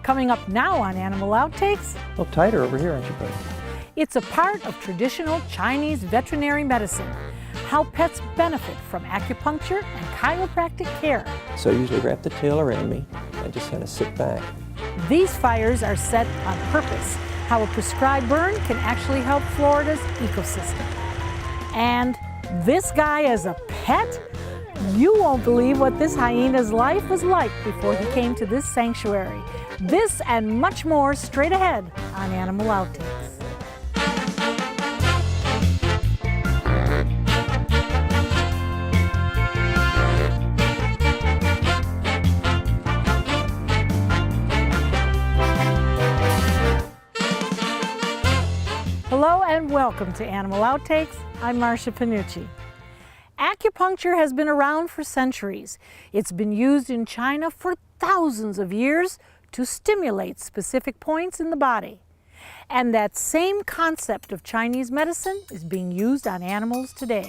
Coming up now on Animal Outtakes, A little tighter over here, aren't you, buddy? it's a part of traditional Chinese veterinary medicine, how pets benefit from acupuncture and chiropractic care. So I usually wrap the tail around me and just kind of sit back. These fires are set on purpose, how a prescribed burn can actually help Florida's ecosystem. And this guy as a pet? You won't believe what this hyena's life was like before he came to this sanctuary. This and much more straight ahead on Animal Outtakes. Hello and welcome to Animal Outtakes. I'm Marcia Panucci. Acupuncture has been around for centuries. It's been used in China for thousands of years to stimulate specific points in the body. And that same concept of Chinese medicine is being used on animals today.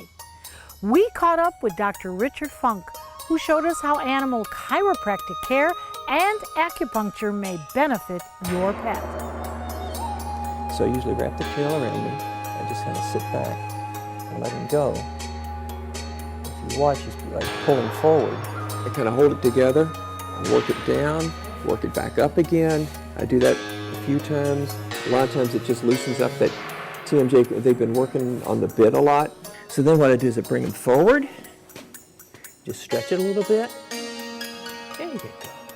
We caught up with Dr. Richard Funk, who showed us how animal chiropractic care and acupuncture may benefit your pet. So I usually wrap the tail around me and just kind of sit back and let him go. If you watch, he's like pulling forward. I kind of hold it together, and work it down, work it back up again. I do that a few times. A lot of times it just loosens up that TMJ. They've been working on the bit a lot. So then what I do is I bring him forward, just stretch it a little bit. There you go.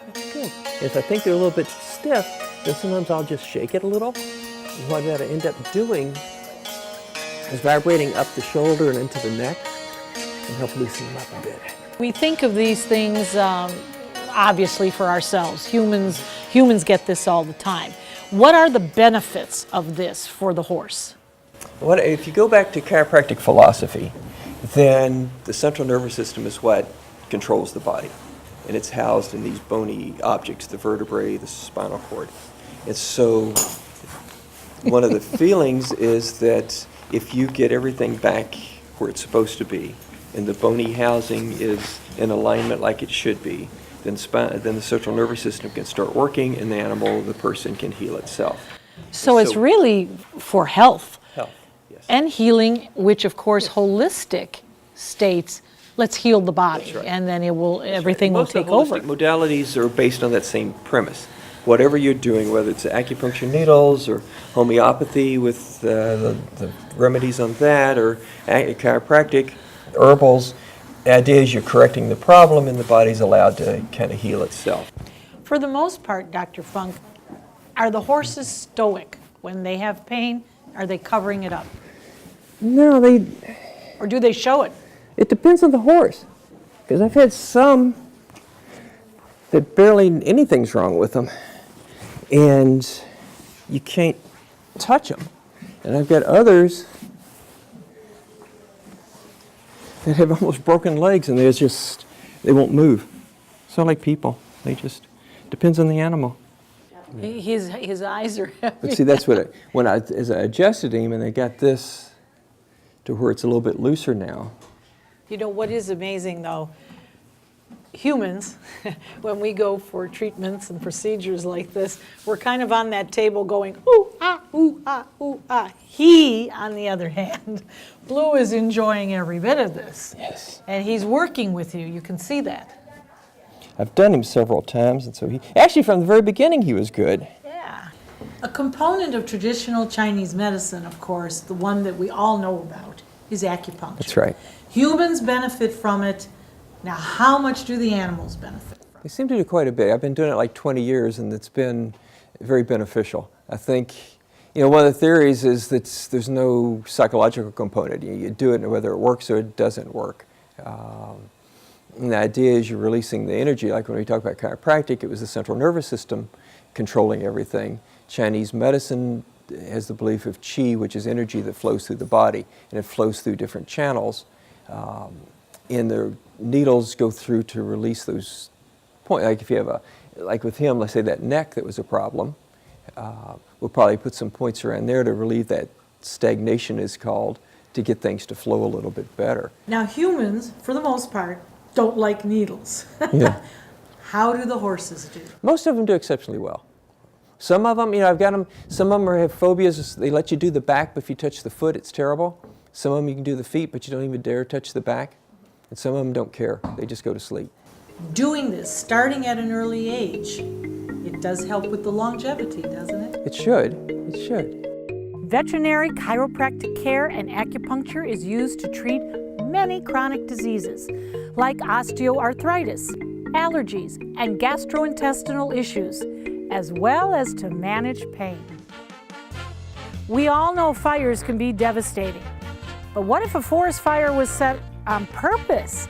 That's good. And if I think they're a little bit stiff, then sometimes I'll just shake it a little. And what I end up doing is vibrating up the shoulder and into the neck and help loosen them up a bit. We think of these things obviously for ourselves. Humans get this all the time. What are the benefits of this for the horse? If you go back to chiropractic philosophy, then the central nervous system is what controls the body. And it's housed in these bony objects, the vertebrae, the spinal cord. And so one of the feelings is that if you get everything back where it's supposed to be, and the bony housing is in alignment like it should be, then the central nervous system can start working, and the animal, the person, can heal itself. So it's really for health. Health, yes. And healing, which of course holistic states, let's heal the body, That's right. and then everything will take Most over. of the holistic modalities are based on that same premise. Whatever you're doing, whether it's acupuncture needles or homeopathy with the remedies on that, or chiropractic, herbals, the idea is you're correcting the problem and the body's allowed to kind of heal itself. For the most part, Dr. Funk, are the horses stoic when they have pain? Are they covering it up? No, Or do they show it? it depends on the horse. Because I've had some that barely anything's wrong with them, and you can't touch them. And I've got others that have almost broken legs, and they won't move. So like people, depends on the animal. His eyes are heavy. But see, that's what as I adjusted him, and I got this to where it's a little bit looser now. You know what is amazing though? Humans, when we go for treatments and procedures like this, we're kind of on that table going, ooh, ah, ooh, ah, ooh, ah. He, on the other hand, Blue is enjoying every bit of this. Yes. And he's working with you. You can see that. I've done him several times, and so actually from the very beginning he was good. Yeah. A component of traditional Chinese medicine, of course, the one that we all know about, is acupuncture. That's right. Humans benefit from it. Now, how much do the animals benefit from it? They seem to do quite a bit. I've been doing it like 20 years, and it's been very beneficial. I think, one of the theories is that there's no psychological component. You do it, and whether it works or it doesn't work. And the idea is you're releasing the energy. Like when we talk about chiropractic, it was the central nervous system controlling everything. Chinese medicine has the belief of qi, which is energy that flows through the body, and it flows through different channels. And the needles go through to release those points. Like if you have like with him, let's say that neck that was a problem, we'll probably put some points around there to relieve that stagnation is called, to get things to flow a little bit better. Now humans, for the most part, don't like needles. Yeah. How do the horses do? Most of them do exceptionally well. Some of them, you know, I've got them, some of them have phobias. They let you do the back, but if you touch the foot, it's terrible. Some of them you can do the feet, but you don't even dare touch the back. And some of them don't care. They just go to sleep. Doing this, starting at an early age, it does help with the longevity, doesn't it? It should. It should. Veterinary chiropractic care and acupuncture is used to treat many chronic diseases like osteoarthritis, allergies, and gastrointestinal issues, as well as to manage pain. We all know fires can be devastating, but what if a forest fire was set on purpose?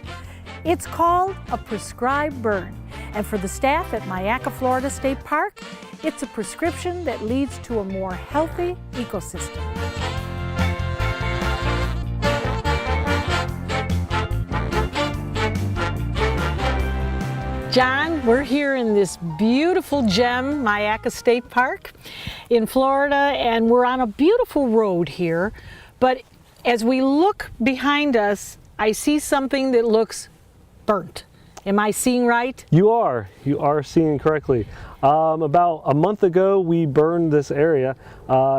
It's called a prescribed burn, and for the staff at Myakka, Florida State Park, it's a prescription that leads to a more healthy ecosystem. John, we're here in this beautiful gem, Myakka State Park in Florida, and we're on a beautiful road here. But as we look behind us, I see something that looks burnt. Am I seeing right? You are seeing correctly. About a month ago, we burned this area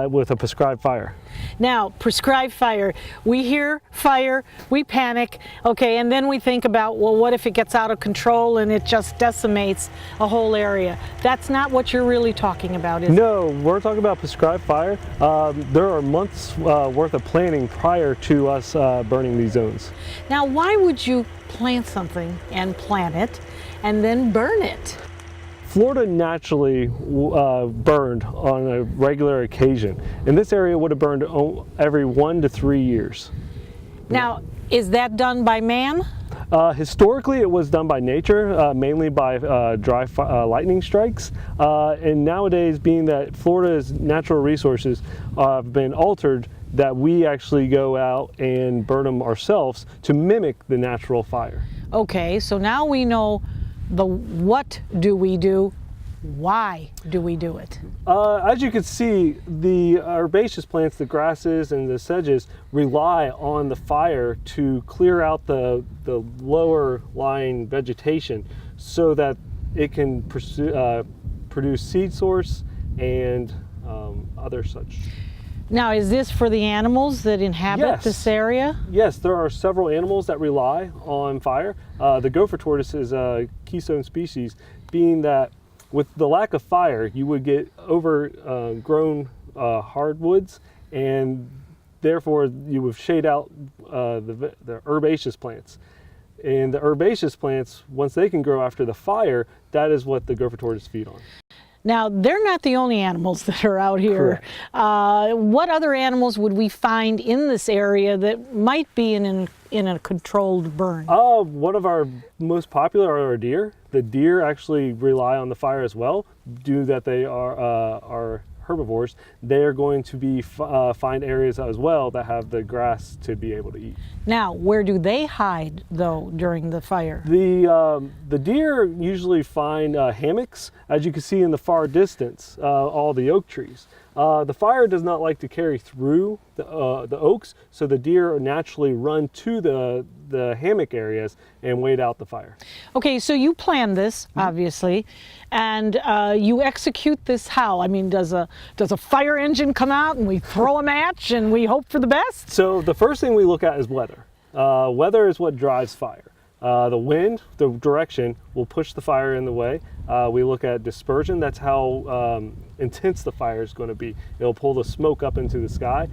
with a prescribed fire. Now, prescribed fire, we hear fire, we panic, okay, and then we think about, well, what if it gets out of control and it just decimates a whole area? That's not what you're really talking about, is it? No, we're talking about prescribed fire. There are months worth of planning prior to us burning these zones. Now, why would you plant something and plant it and then burn it? Florida naturally burned on a regular occasion, and this area would have burned every 1 to 3 years. Now, is that done by man? Historically, it was done by nature, mainly by dry lightning strikes. And nowadays, being that Florida's natural resources have been altered, that we actually go out and burn them ourselves to mimic the natural fire. Okay, so now we know the what do we do, why do we do it? As you can see, the herbaceous plants, the grasses and the sedges, rely on the fire to clear out the lower lying vegetation so that it can produce seed source and other such. Now, is this for the animals that inhabit this area? Yes, there are several animals that rely on fire. The gopher tortoise is a keystone species, being that with the lack of fire, you would get overgrown hardwoods, and therefore you would shade out the herbaceous plants. And the herbaceous plants, once they can grow after the fire, that is what the gopher tortoise feed on. Now, they're not the only animals that are out here. What other animals would we find in this area that might be in a controlled burn? One of our most popular are our deer. The deer actually rely on the fire as well, due that they are herbivores. They are going to be find areas as well that have the grass to be able to eat. Now, where do they hide, though, during the fire? The deer usually find hammocks, as you can see in the far distance, all the oak trees. The fire does not like to carry through the oaks, so the deer naturally run to the hammock areas and wait out the fire. Okay, so you plan this, obviously, and you execute this how? I mean, does a fire engine come out and we throw a match and we hope for the best? So the first thing we look at is weather. Weather is what drives fire. The wind, the direction, will push the fire in the way. We look at dispersion. That's how intense the fire is going to be. It'll pull the smoke up into the sky.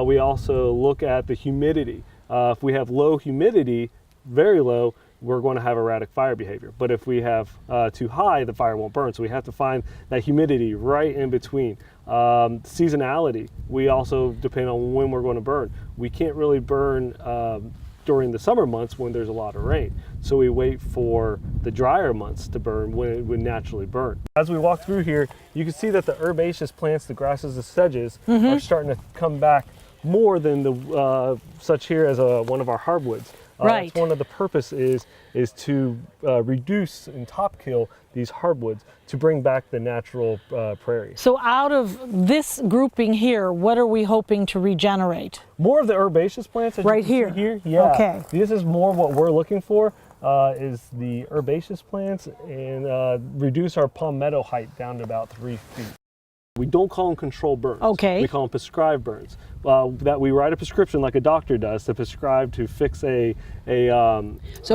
We also look at the humidity. If we have low humidity, very low, we're going to have erratic fire behavior. But if we have too high, the fire won't burn. So we have to find that humidity right in between. Seasonality, we also depend on when we're going to burn. We can't really burn during the summer months when there's a lot of rain. So we wait for the drier months to burn when it would naturally burn. As we walk through here, you can see that the herbaceous plants, the grasses, the sedges, are starting to come back more than the such here as one of our hardwoods. Right. That's one of the purpose is to reduce and top kill these hardwoods to bring back the natural prairie. So out of this grouping here, what are we hoping to regenerate? More of the herbaceous plants. Right here? Yeah. Okay. This is more what we're looking for, is the herbaceous plants, and reduce our palmetto height down to about 3 feet. We don't call them controlled burns. Okay. We call them prescribed burns. That we write a prescription like a doctor does to prescribe to fix So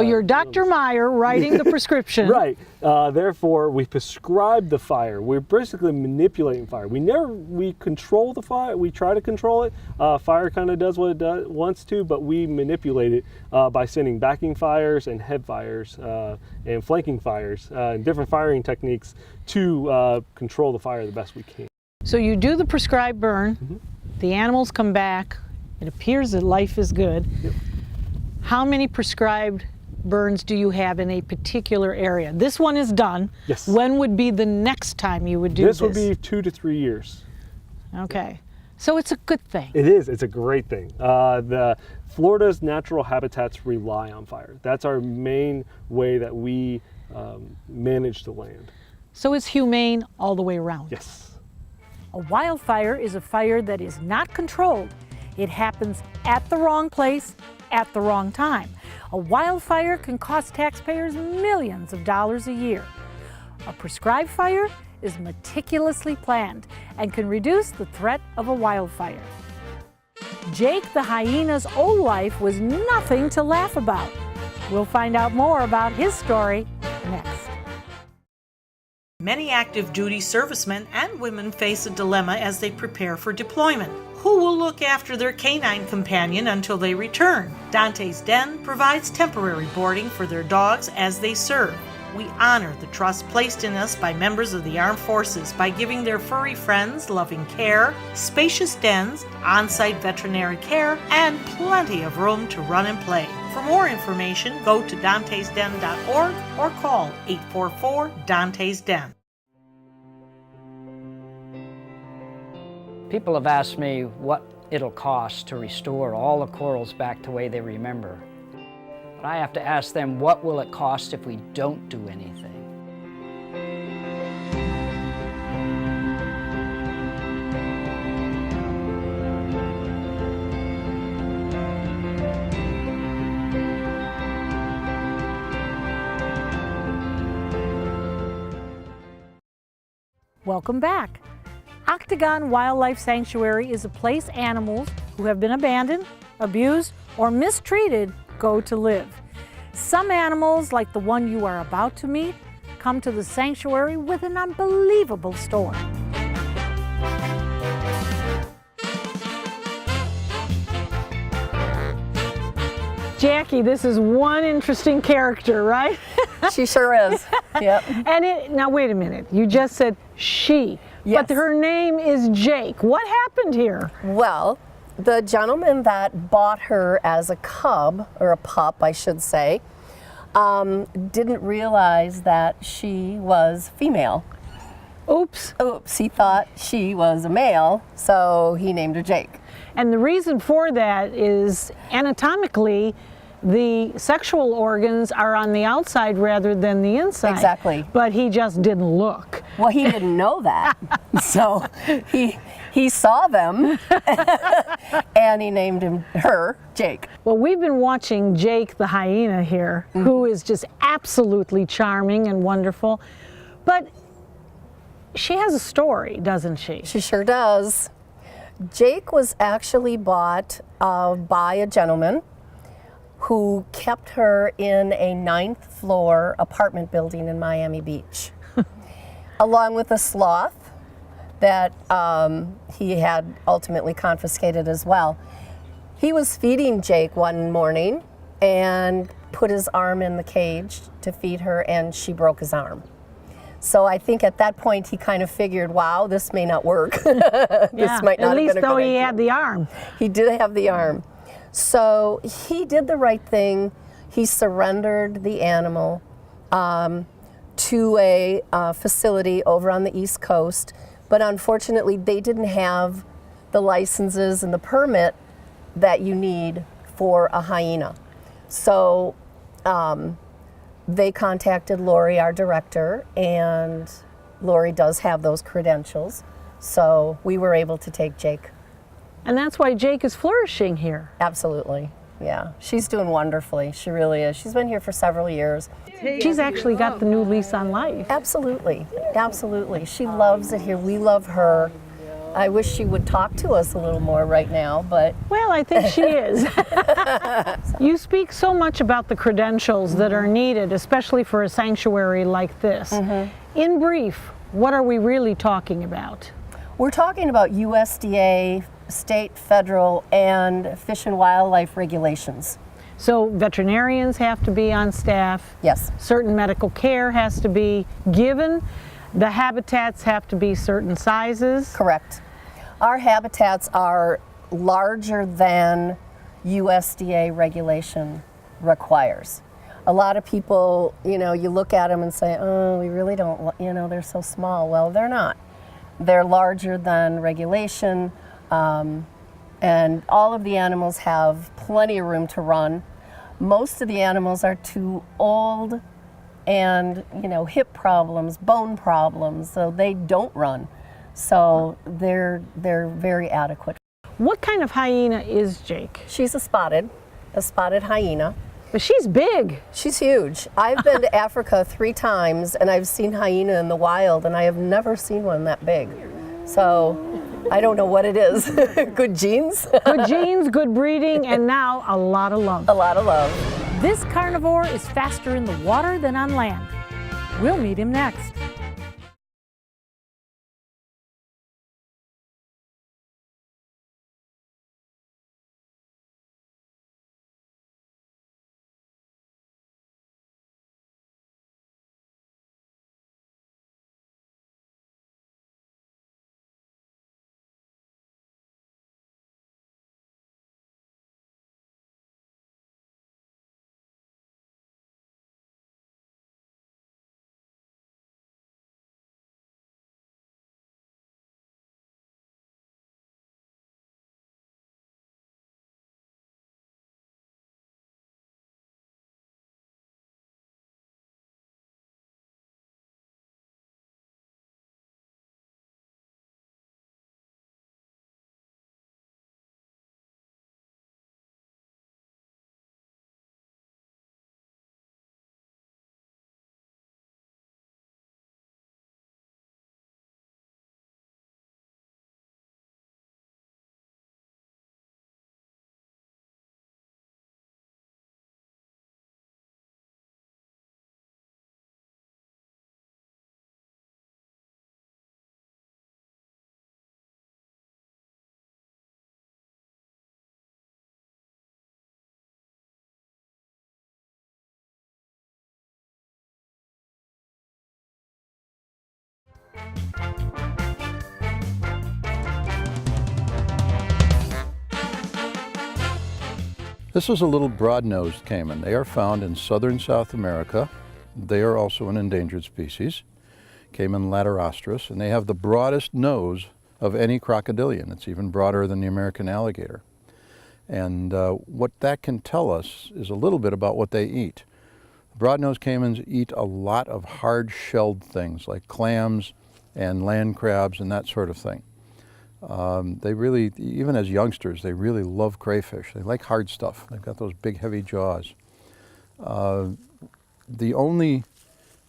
you're Dr. Meyer writing the prescription. Right. Therefore, we prescribe the fire. We're basically manipulating fire. We control the fire. We try to control it. Fire kind of does what it wants to, but we manipulate it by sending backing fires and head fires and flanking fires and different firing techniques to control the fire the best we can. So you do the prescribed burn. Mm-hmm. The animals come back. It appears that life is good. Yep. How many prescribed burns do you have in a particular area? This one is done. Yes. When would be the next time you would do this? This would be 2 to 3 years. Okay. So it's a good thing. It is. It's a great thing. Florida's natural habitats rely on fire. That's our main way that we manage the land. So it's humane all the way around. Yes. A wildfire is a fire that is not controlled. It happens at the wrong place, at the wrong time. A wildfire can cost taxpayers millions of dollars a year. A prescribed fire is meticulously planned and can reduce the threat of a wildfire. Jake the hyena's old life was nothing to laugh about. We'll find out more about his story next. Many active duty servicemen and women face a dilemma as they prepare for deployment. Who will look after their canine companion until they return? Dantes Den provides temporary boarding for their dogs as they serve. We honor the trust placed in us by members of the armed forces by giving their furry friends loving care, spacious dens, on-site veterinary care, and plenty of room to run and play. For more information, go to dantesden.org or call 844-DANTES-DEN. People have asked me what it'll cost to restore all the corals back the way they remember. But I have to ask them, what will it cost if we don't do anything? Welcome back. Octagon Wildlife Sanctuary is a place animals who have been abandoned, abused, or mistreated go to live. Some animals, like the one you are about to meet, come to the sanctuary with an unbelievable story. Jackie, this is one interesting character, right? She sure is. Yep. And now wait a minute, you just said she, Yes. but her name is Jake. What happened here? Well, the gentleman that bought her as a cub, or a pup, I should say, didn't realize that she was female. Oops. Oops, he thought she was a male, so he named her Jake. And the reason for that is anatomically, the sexual organs are on the outside rather than the inside. Exactly. But he just didn't look. Well, he didn't know that, so he saw them, and he named her Jake. Well, we've been watching Jake the hyena here, who is just absolutely charming and wonderful. But she has a story, doesn't she? She sure does. Jake was actually bought by a gentleman who kept her in a 9th floor apartment building in Miami Beach, along with a sloth that he had ultimately confiscated as well. He was feeding Jake one morning and put his arm in the cage to feed her, and she broke his arm. So I think at that point he kind of figured, wow, this may not work. This might not have been a good idea. At least though he had the arm. He did have the arm. So he did the right thing. He surrendered the animal to a facility over on the East Coast, but unfortunately they didn't have the licenses and the permit that you need for a hyena. So they contacted Lori, our director, and Lori does have those credentials. So we were able to take Jake. And that's why Jake is flourishing here. Absolutely. Yeah, she's doing wonderfully. She really is. She's been here for several years. She's actually got the new lease on life. Absolutely, absolutely. She loves it here. We love her. I wish she would talk to us a little more right now, but... Well, I think she is. You speak so much about the credentials that are needed, especially for a sanctuary like this. In brief, what are we really talking about? We're talking about USDA, state, federal, and fish and wildlife regulations. So veterinarians have to be on staff. Yes. Certain medical care has to be given. The habitats have to be certain sizes. Correct. Our habitats are larger than USDA regulation requires. A lot of people, you know, you look at them and say, oh, we really don't, you know, they're so small. Well, they're not. They're larger than regulation, and all of the animals have plenty of room to run. Most of the animals are too old and, you know, hip problems, bone problems, so they don't run. So they're very adequate. What kind of hyena is Jake? She's a spotted hyena. But she's big. She's huge. I've been to Africa 3 times and I've seen hyena in the wild, and I have never seen one that big. So I don't know what it is. Good genes? Good genes, good breeding, and now a lot of love. A lot of love. This carnivore is faster in the water than on land. We'll meet him next. This is a little broad-nosed caiman. They are found in southern South America. They are also an endangered species, Caiman laterostris, and they have the broadest nose of any crocodilian. It's even broader than the American alligator. And what that can tell us is a little bit about what they eat. Broad-nosed caimans eat a lot of hard-shelled things like clams and land crabs and that sort of thing. They really, even as youngsters, they really love crayfish. They like hard stuff. They've got those big, heavy jaws. The only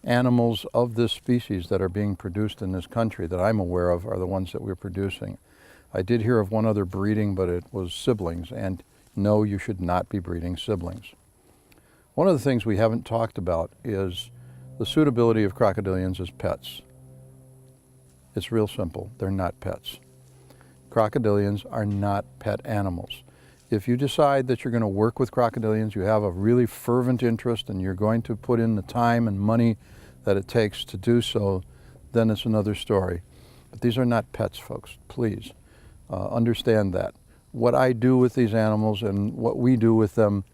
animals of this species that are being produced in this country that I'm aware of are the ones that we're producing. I did hear of one other breeding, but it was siblings, and no, you should not be breeding siblings. One of the things we haven't talked about is the suitability of crocodilians as pets. It's real simple. They're not pets. Crocodilians are not pet animals. If you decide that you're going to work with crocodilians, you have a really fervent interest and you're going to put in the time and money that it takes to do so, then it's another story. But these are not pets, folks. Please understand that. What I do with these animals and what we do with them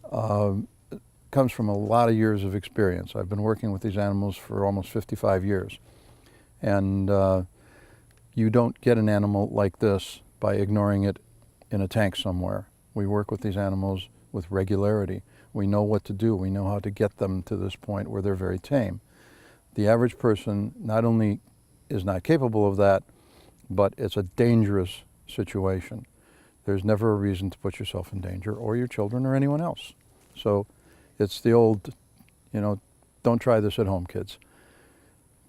comes from a lot of years of experience. I've been working with these animals for almost 55 years. And you don't get an animal like this by ignoring it in a tank somewhere. We work with these animals with regularity. We know what to do. We know how to get them to this point where they're very tame. The average person not only is not capable of that, but it's a dangerous situation. there's never a reason to put yourself in danger or your children or anyone else. So it's the old, you know, don't try this at home, kids.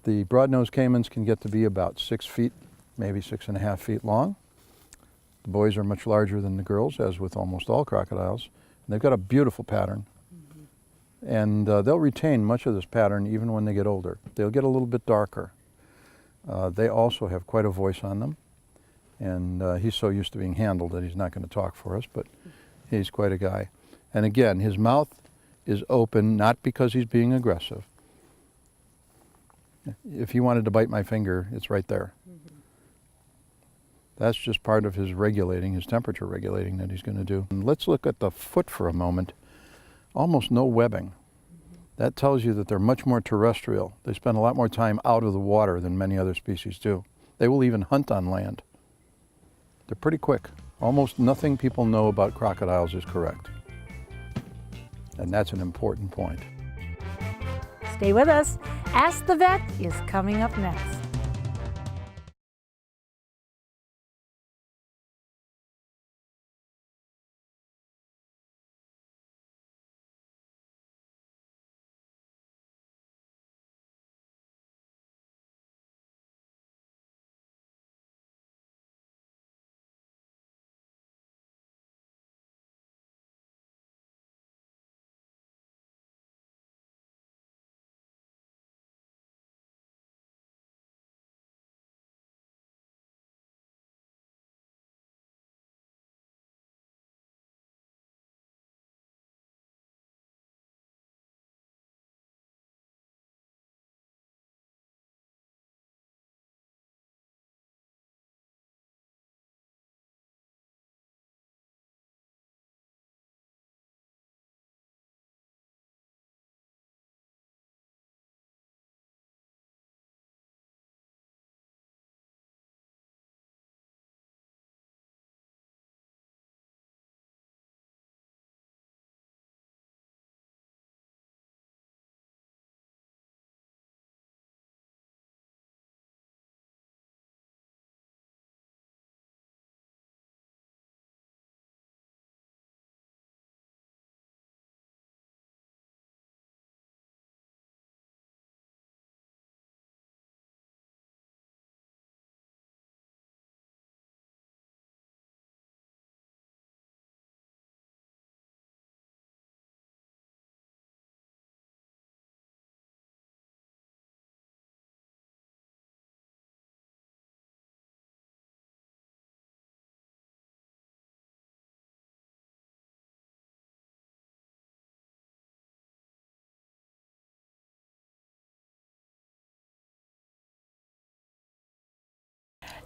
The Broadnose Caymans can get to be about 6 feet, maybe 6.5 feet long. The boys are much larger than the girls, as with almost all crocodiles. And they've got a beautiful pattern. And they'll retain much of this pattern even when they get older. They'll get a little bit darker. They also have quite a voice on them. And he's so used to being handled that he's not going to talk for us, but he's quite a guy. And again, his mouth is open, not because he's being aggressive. If he wanted to bite my finger, it's right there. That's just part of his regulating, his temperature regulating that he's going to do. And let's look at the foot for a moment. Almost no webbing. That tells you that they're much more terrestrial. They spend a lot more time out of the water than many other species do. They will even hunt on land. They're pretty quick. Almost nothing people know about crocodiles is correct. And that's an important point. Stay with us. Ask the Vet is coming up next.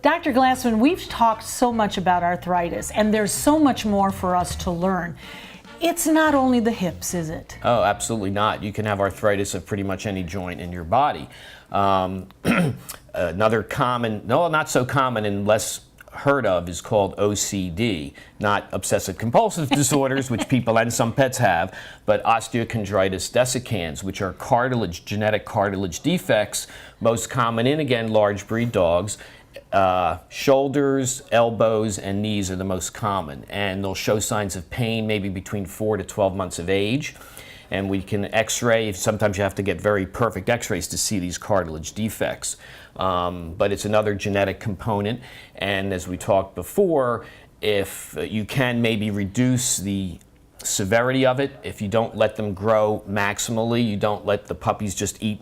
Dr. Glassman, we've talked so much about arthritis, and there's so much more for us to learn. It's not only the hips, is it? Oh, absolutely not. You can have arthritis of pretty much any joint in your body. Another common, no, not so common and less heard of is called OCD, not obsessive compulsive disorders, which people and some pets have, but osteochondritis dissecans, which are cartilage, genetic cartilage defects, most common in, again, large breed dogs. Shoulders, elbows, and knees are the most common, and they'll show signs of pain maybe between 4 to 12 months of age. And we can x-ray, sometimes you have to get very perfect x-rays to see these cartilage defects. But it's another genetic component, and as we talked before, if you can maybe reduce the severity of it, if you don't let them grow maximally, you don't let the puppies just eat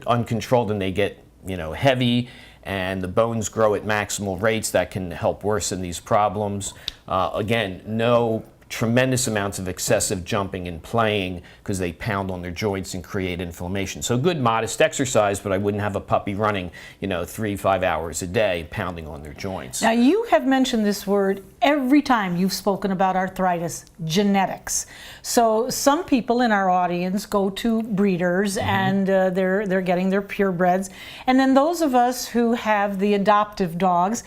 uncontrolled and they get, you know, heavy, and the bones grow at maximal rates, that can help worsen these problems. Again, no tremendous amounts of excessive jumping and playing because they pound on their joints and create inflammation. So good modest exercise, but I wouldn't have a puppy running, you know, 3-5 hours a day pounding on their joints. Now you have mentioned this word every time you've spoken about arthritis, genetics. So some people in our audience go to breeders and they're getting their purebreds. And then those of us who have the adoptive dogs,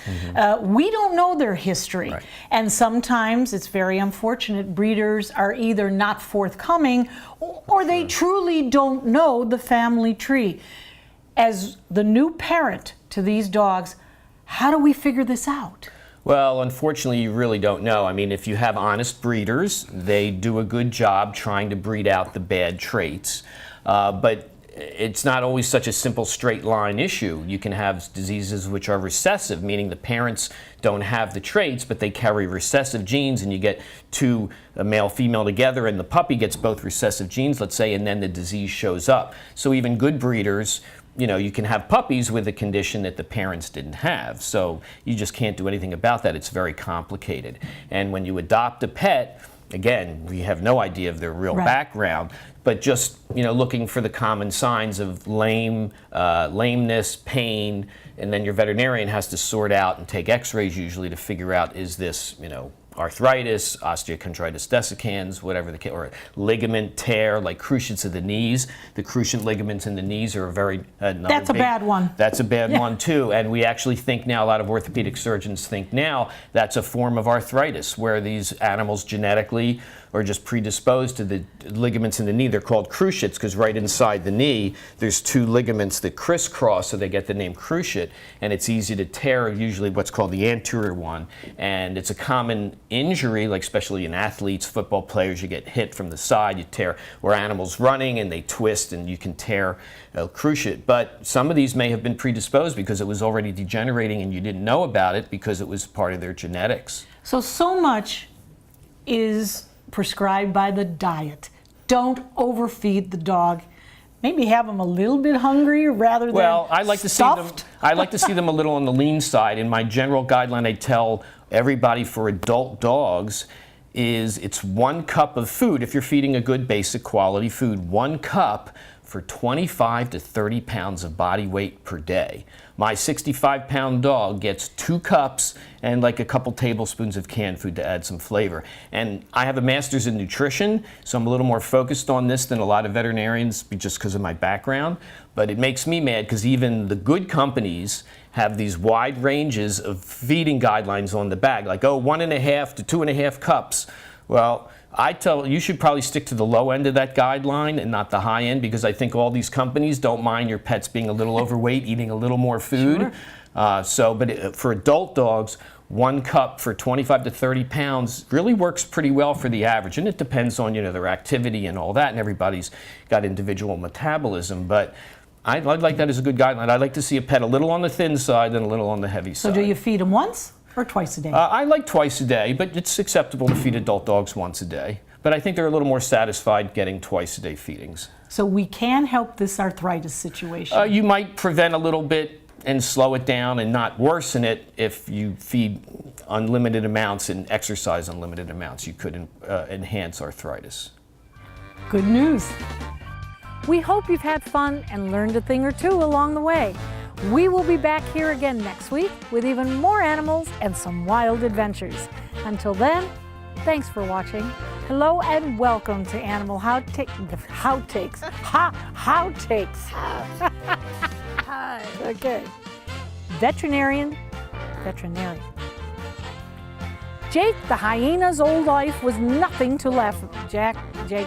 we don't know their history. Right. And sometimes it's very unfortunate. Breeders are either not forthcoming or they truly don't know the family tree. As the new parent to these dogs, how do we figure this out? Well, unfortunately, you really don't know. I mean, if you have honest breeders, they do a good job trying to breed out the bad traits. But it's not always such a simple straight line issue. You can have diseases which are recessive, meaning the parents don't have the traits, but they carry recessive genes, and you get a male female together, and the puppy gets both recessive genes, let's say, and then the disease shows up. So even good breeders, you know, you can have puppies with a condition that the parents didn't have. So you just can't do anything about that. It's very complicated. And when you adopt a pet, again, we have no idea of their real background, but just, you know, looking for the common signs of lameness, pain, and then your veterinarian has to sort out and take x-rays usually to figure out, is this, you know, arthritis, osteochondritis dissecans, whatever the case, or ligament tear, like cruciates of the knees. The cruciate ligaments in the knees are a very That's a bad one. That's a bad one too, and we actually think now, a lot of orthopedic surgeons think now, that's a form of arthritis, where these animals genetically are just predisposed to the ligaments in the knee. They're called cruciates because right inside the knee there's two ligaments that crisscross, so they get the name cruciate, and it's easy to tear, usually what's called the anterior one, and it's a common injury, like especially in athletes, football players, you get hit from the side, you tear, or animals running and they twist and you can tear a cruciate. But some of these may have been predisposed because it was already degenerating and you didn't know about it because it was part of their genetics. So much is prescribed by the diet. Don't overfeed the dog. Maybe have them a little bit hungry rather than I like to stuffed. see them. I like to see them a little on the lean side. In my general guideline, I tell everybody for adult dogs is it's 1 cup of food. If you're feeding a good basic quality food, 1 cup for 25 to 30 pounds of body weight per day. My 65-pound dog gets 2 cups and like a couple tablespoons of canned food to add some flavor. And I have a master's in nutrition, so I'm a little more focused on this than a lot of veterinarians just because of my background. But it makes me mad because even the good companies have these wide ranges of feeding guidelines on the bag, like, 1.5 to 2.5 cups. Well, I tell you should probably stick to the low end of that guideline and not the high end, because I think all these companies don't mind your pets being a little overweight, eating a little more food. Sure. But for adult dogs, 1 cup for 25 to 30 pounds really works pretty well for the average. And it depends on, their activity and all that, and everybody's got individual metabolism. But I'd like that as a good guideline. I'd like to see a pet a little on the thin side and a little on the heavy side. So do you feed them once or twice a day? I like twice a day, but it's acceptable to feed adult dogs once a day. But I think they're a little more satisfied getting twice a day feedings. So we can help this arthritis situation. You might prevent a little bit and slow it down and not worsen it if you feed unlimited amounts and exercise unlimited amounts. You could enhance arthritis. Good news. We hope you've had fun and learned a thing or two along the way. We will be back here again next week with even more animals and some wild adventures. Until then, thanks for watching. Hello and welcome to Animal Outtakes. Outtakes. Okay. Veterinarian. Jake the hyena's old life was nothing to laugh at. Jake.